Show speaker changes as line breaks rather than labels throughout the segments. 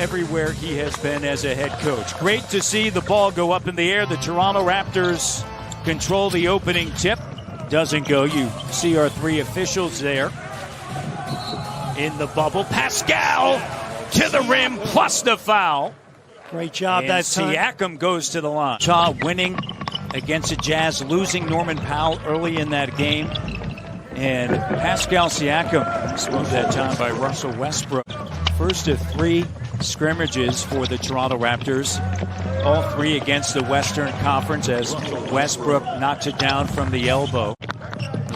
everywhere he has been as a head coach. Great to see the ball go up in the air. The Toronto Raptors control the opening tip. Doesn't go. You see our three officials there in the bubble. Pascal to the rim plus the foul.
Great job
and
that time.
Siakam goes to the line. Shaw winning against the Jazz, losing Norman Powell early in that game. And Pascal Siakam smoothed that time by Russell Westbrook. First of three scrimmages for the Toronto Raptors. All three against the Western Conference as Westbrook knocks it down from the elbow.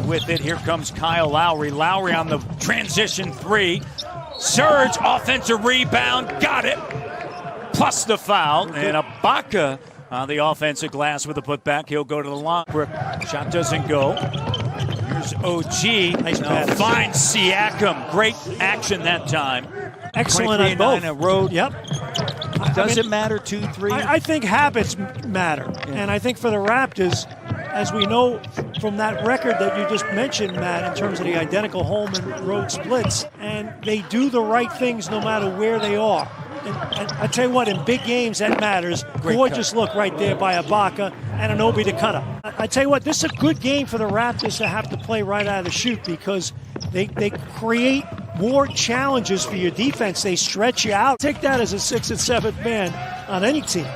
With it, here comes Kyle Lowry. Lowry on the transition three. Surge, offensive rebound, got it. Plus the foul. And Ibaka on the offensive glass with a putback. He'll go to the line. Shot doesn't go. Here's OG.
Nice pass.
Finds Siakam. Great action that time.
Excellent on both.
A road.
Yep.
Does it matter 2-3?
I think habits matter. Yeah. And I think for the Raptors, as we know from that record that you just mentioned, Matt, in terms of the identical home and road splits, and they do the right things no matter where they are. And I tell you what, in big games, that matters.
Great
Gorgeous
cut.
Look right there by Ibaka and an Obi to cutter. I tell you what, this is a good game for the Raptors to have to play right out of the chute because they create more challenges for your defense. They stretch you out. Take that as a 6th and 7th man on any team.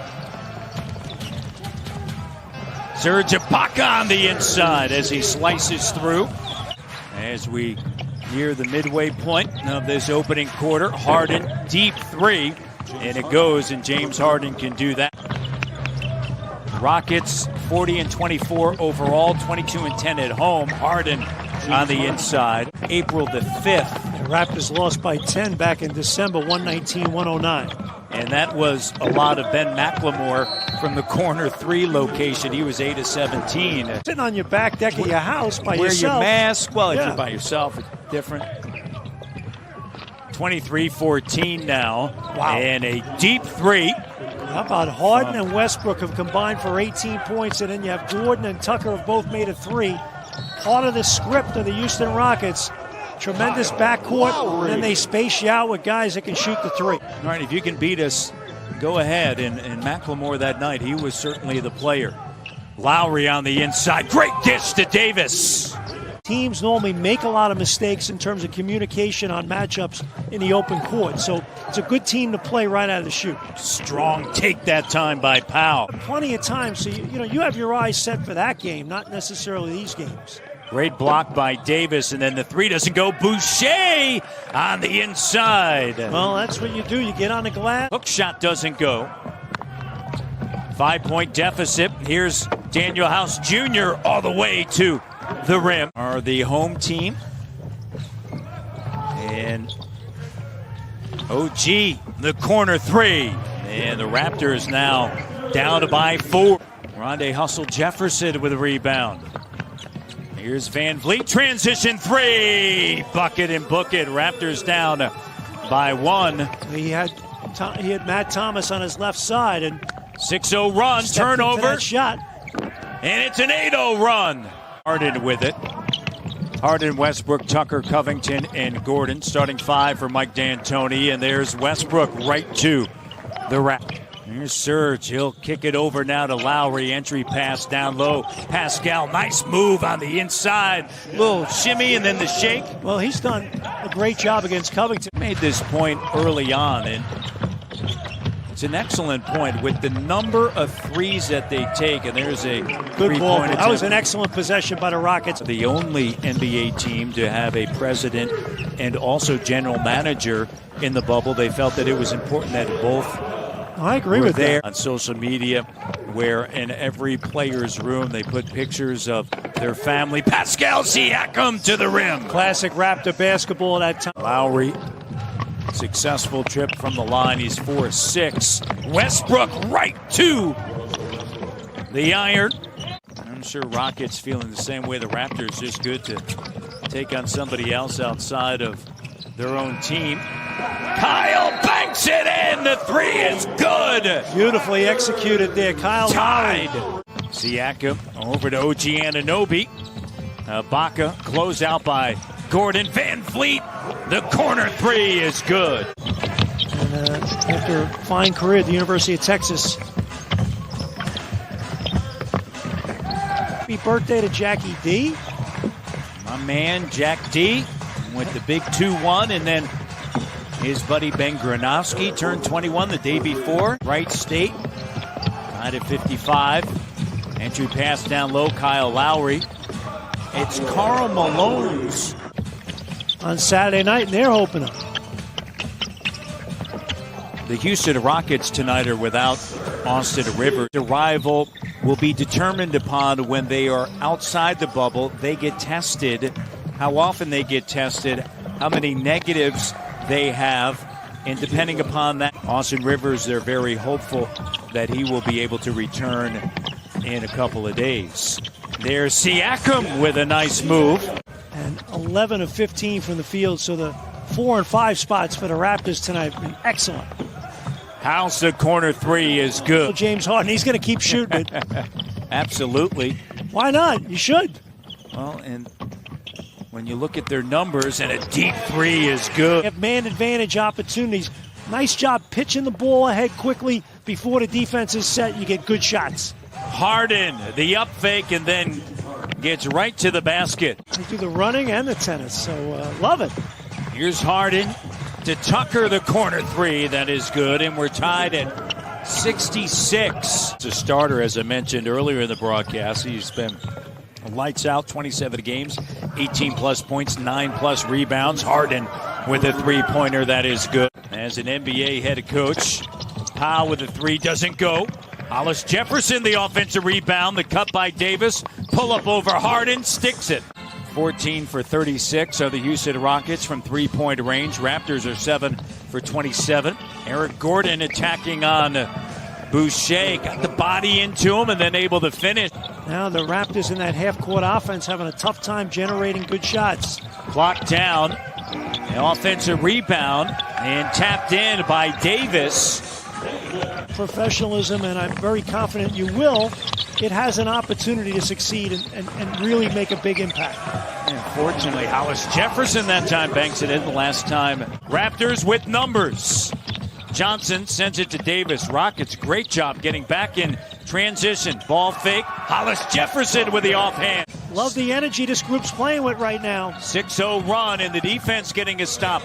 Serge Ibaka on the inside as he slices through. As we near the midway point of this opening quarter, Harden deep three, and it goes, and James Harden can do that. Rockets 40-24 overall, 22-10 at home. Harden on the inside. April the 5th.
The Raptors lost by 10 back in December, 119-109.
And that was a lot of Ben McLemore from the corner three location. He was 8 of 17.
Sitting on your back deck of your house by
Wear
yourself.
Your mask. Well, if
Yeah.
you're by yourself, it's different. 23-14 now.
Wow.
And a deep three.
How about Harden and Westbrook have combined for 18 points, and then you have Gordon and Tucker have both made a three. Part of the script of the Houston Rockets. Tremendous backcourt, and they space you out with guys that can shoot the three.
All right, if you can beat us, go ahead. And McLemore that night, he was certainly the player. Lowry on the inside. Great dish to Davis.
Teams normally make a lot of mistakes in terms of communication on matchups in the open court. So it's a good team to play right out of the chute.
Strong take that time by Powell.
Plenty of time, so you have your eyes set for that game, not necessarily these games.
Great block by Davis, and then the three doesn't go. Boucher on the inside.
Well, that's what you do. You get on the glass.
Hook shot doesn't go. 5-point deficit. Here's Daniel House Jr. all the way to the rim. Are the home team. And OG, the corner three. And the Raptors now down by 4. Rondé Hustle Jefferson with a rebound. Here's Van Vliet, transition three, bucket and book it. Raptors down by 1.
He had Matt Thomas on his left side and
6-0 run, turnover,
shot,
and it's an 8-0 run. Harden with it. Harden, Westbrook, Tucker, Covington, and Gordon. Starting 5 for Mike D'Antoni, and there's Westbrook right to the Raptors. Here's Serge. He'll kick it over now to Lowry. Entry pass down low. Pascal, nice move on the inside. Little shimmy and then the shake.
Well, he's done a great job against Covington.
Made this point early on, and it's an excellent point with the number of threes that they take. And there's a
good ball.
That
was an excellent possession by the Rockets.
The only NBA team to have a president and also general manager in the bubble. They felt that it was important that both
I agree with
there
that.
on social media, where in every player's room they put pictures of their family. Pascal Siakam to the rim.
Classic Raptor basketball at that time.
Lowry, successful trip from the line. He's 4-6. Westbrook right to the iron. I'm sure Rockets feeling the same way the Raptors. Just good to take on somebody else outside of their own team. Kyle banks it in. The three is good.
Beautifully executed there. Kyle
Tied.
Lowry.
Siakam over to OG Anunoby. Ibaka closed out by Gordon. Van Vliet. The corner three is good.
And after a fine career at the University of Texas. Happy birthday to Jackie D.
My man, Jack D, with the big 2-1, and then his buddy Ben Gronowski turned 21 the day before. Wright State, tied at 55. Entry pass down low, Kyle Lowry. It's Karl Malone's
on Saturday night in their opener.
The Houston Rockets tonight are without Austin Rivers. The rival will be determined upon when they are outside the bubble. They get tested, how often they get tested, how many negatives they have, and depending upon that, Austin Rivers, they're very hopeful that he will be able to return in a couple of days. There's Siakam with a nice move.
And 11 of 15 from the field, so the 4 and 5 spots for the Raptors tonight have been excellent.
House, the corner three is good.
James Harden, he's going to keep shooting it.
Absolutely.
Why not? You should.
Well, and when you look at their numbers, and a deep three is good.
They have man advantage opportunities. Nice job pitching the ball ahead quickly before the defense is set. You get good shots.
Harden, the up fake, and then gets right to the basket.
They do the running and the tennis, so love it.
Here's Harden to Tucker, the corner three. That is good, and we're tied at 66. It's a starter, as I mentioned earlier in the broadcast. He's been lights out, 27 games, 18-plus points, 9-plus rebounds. Harden with a three-pointer. That is good. As an NBA head coach, Powell with a three doesn't go. Hollis Jefferson, the offensive rebound. The cut by Davis. Pull up over Harden, sticks it. 14 for 36 are the Houston Rockets from three-point range. Raptors are 7 for 27. Eric Gordon attacking on Boucher. Got the body into him and then able to finish.
Now the Raptors in that half-court offense having a tough time generating good shots.
Clock down. An offensive rebound and tapped in by Davis.
Professionalism, and I'm very confident you will. It has an opportunity to succeed and really make a big impact.
Unfortunately, Hollis Jefferson that time banks it in. The last time, Raptors with numbers. Johnson sends it to Davis. Rockets, great job getting back in transition. Ball fake. Hollis Jefferson with the offhand.
Love the energy this group's playing with right now.
6-0 run, and the defense getting a stop.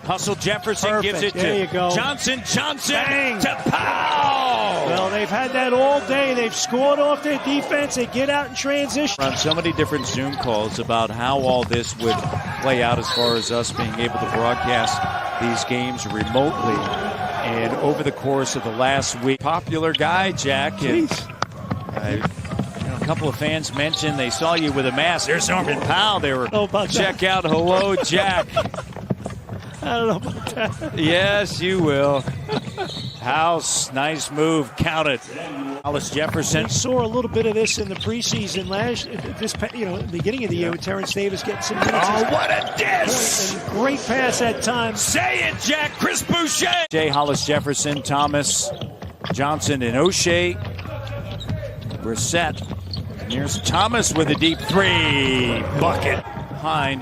Hustle Jefferson.
Perfect.
Gives it
there
to
you go.
Johnson.
Bang.
To Powell.
Well, they've had that all day. They've scored off their defense. They get out in transition.
On so many different Zoom calls about how all this would play out as far as us being able to broadcast these games remotely. And over the course of the last week, popular guy, Jack. And, a couple of fans mentioned they saw you with a mask. There's Norman Powell. They were check out. Hello, Jack.
I don't know about that.
Yes, you will. House, nice move. Count it. Hollis Jefferson.
We saw a little bit of this in the preseason beginning of the year with Terrence Davis getting some minutes.
Oh, what a diss!
And great pass that time.
Say it, Jack. Chris Boucher. Jay, Hollis Jefferson, Thomas, Johnson, and O'Shea. We're set. Here's Thomas with a deep three. Bucket. Behind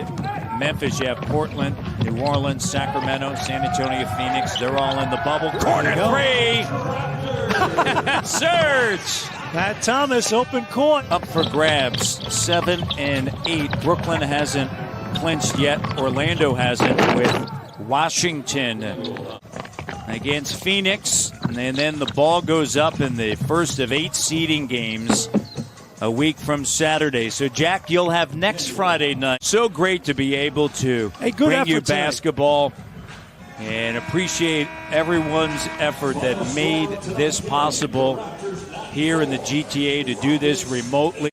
Memphis, you have Portland, New Orleans, Sacramento, San Antonio, Phoenix. They're all in the bubble. Corner three. Surge.
Pat Thomas, open court.
Up for grabs. 7 and 8. Brooklyn hasn't clinched yet. Orlando hasn't with Washington against Phoenix. And then the ball goes up in the first of 8 seeding games a week from Saturday. So, Jack, you'll have next Friday night. So great to be able to bring you basketball and appreciate everyone's effort that made this possible here in the GTA to do this remotely.